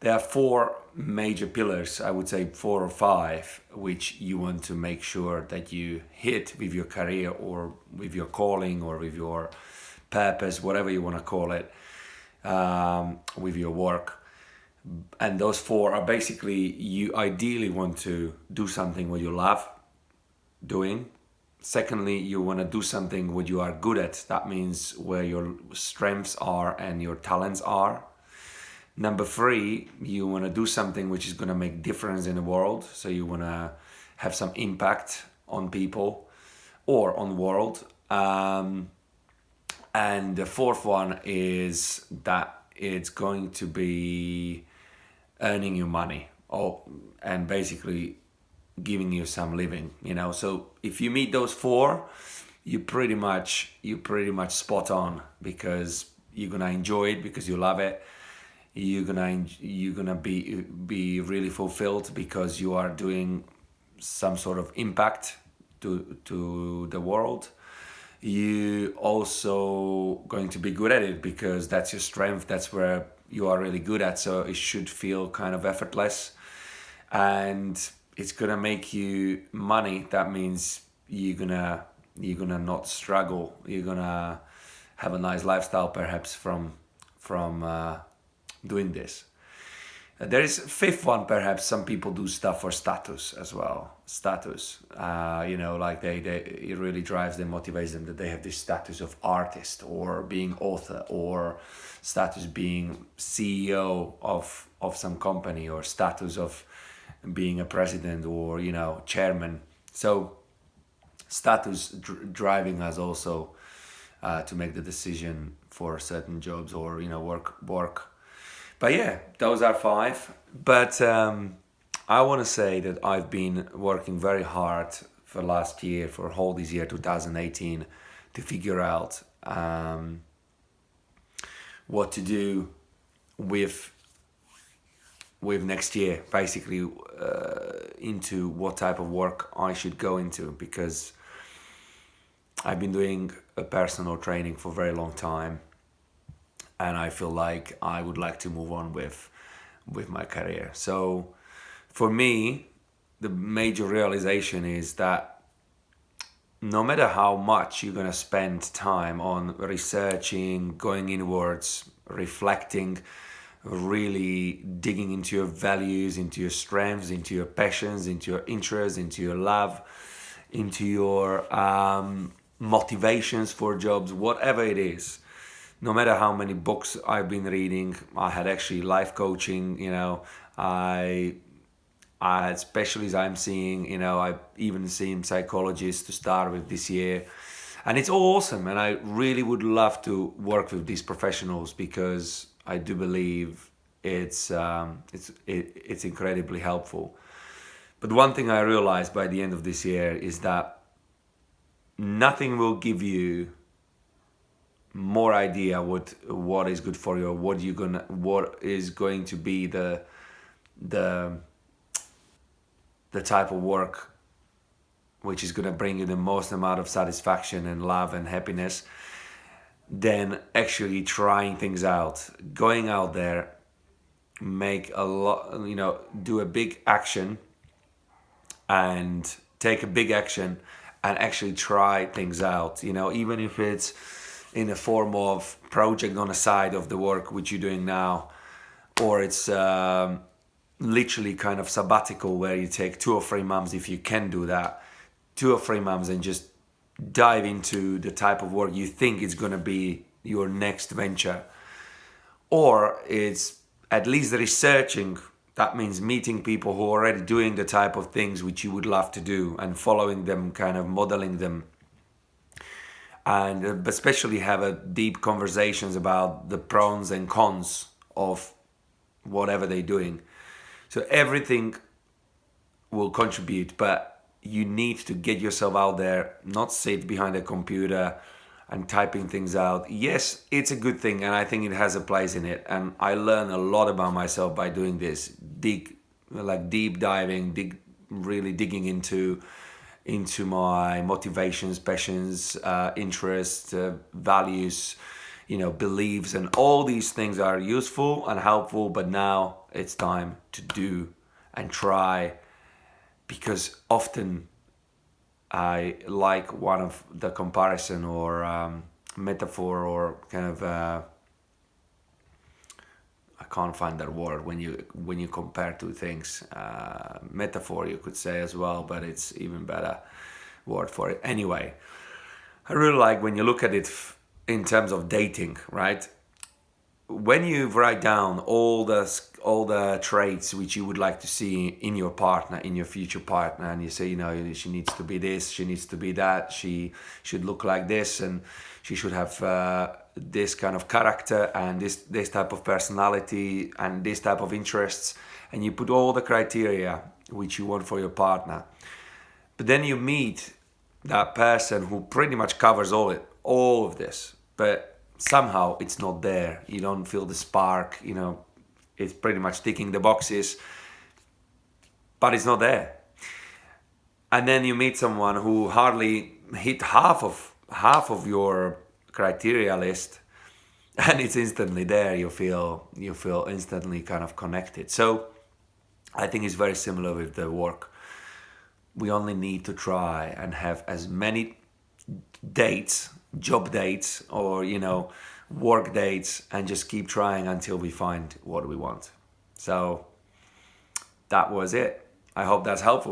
there are four major pillars, I would say four or five, which you want to make sure that you hit with your career or with your calling or with your purpose, whatever you want to call it, with your work. And those four are basically, you ideally want to do something what you love doing. Secondly, you want to do something what you are good at. That means where your strengths are and your talents are. Number three, you want to do something which is going to make difference in the world. So you want to have some impact on people or on the world. And the fourth one is that it's going to be earning you money, and basically giving you some living, So if you meet those four, you pretty much spot on, because you're gonna enjoy it because you love it. You're gonna be really fulfilled because you are doing some sort of impact to the world. You also going to be good at it because that's your strength. That's where you are really good at. So it should feel kind of effortless, and it's gonna make you money. That means you're gonna not struggle. You're gonna have a nice lifestyle, perhaps from doing this. There is a fifth one. Perhaps some people do stuff for status as well. Status, like it really drives them, motivates them that they have this status of artist or being author, or status being CEO of some company, or status of being a president or chairman. So status driving us also to make the decision for certain jobs or work. But yeah, those are five. But I want to say that I've been working very hard for last year, for whole this year 2018, to figure out what to do with next year, basically into what type of work I should go into, because I've been doing a personal training for a very long time, and I feel like I would like to move on with my career. So for me, the major realization is that no matter how much you're gonna spend time on researching, going inwards, reflecting, really digging into your values, into your strengths, into your passions, into your interests, into your love, into your motivations for jobs, whatever it is. No matter how many books I've been reading, I had actually life coaching, I had specialists I'm seeing, I've even seen psychologists to start with this year. And it's all awesome. And I really would love to work with these professionals, because I do believe it's incredibly helpful. But one thing I realized by the end of this year is that nothing will give you more idea what is good for you, what is going to be the type of work which is going to bring you the most amount of satisfaction and love and happiness, than actually trying things out, going out there, make a lot, do a big action and take a big action and actually try things out, even if it's in a form of project on the side of the work which you're doing now, or it's literally kind of sabbatical where you take 2 or 3 months, if you can do that, 2 or 3 months, and just dive into the type of work you think is going to be your next venture. Or it's at least researching. That means meeting people who are already doing the type of things which you would love to do, and following them, kind of modeling them, and especially have a deep conversations about the pros and cons of whatever they're doing. So everything will contribute, but you need to get yourself out there, not sit behind a computer and typing things out. Yes, it's a good thing, and I think it has a place in it. And I learn a lot about myself by doing this, deep diving, really digging into my motivations, passions, interests, values, beliefs, and all these things are useful and helpful. But now it's time to do and try, because often I like one of the comparison or metaphor or kind of I can't find that word when you compare two things. Metaphor you could say as well, but it's even better word for it. Anyway, I really like when you look at it in terms of dating, right? When you write down all the traits which you would like to see in your partner, in your future partner, and you say, she needs to be this, she needs to be that, she should look like this, and she should have this kind of character and this type of personality and this type of interests, and you put all the criteria which you want for your partner. But then you meet that person who pretty much covers all of this, but somehow it's not there. You don't feel the spark, it's pretty much ticking the boxes, but it's not there. And then you meet someone who hardly hit half of your criteria list, and it's instantly there. You feel instantly kind of connected. So I think it's very similar with the work. We only need to try and have as many dates, job dates, or work dates, and just keep trying until we find what we want. So that was it. I hope that's helpful.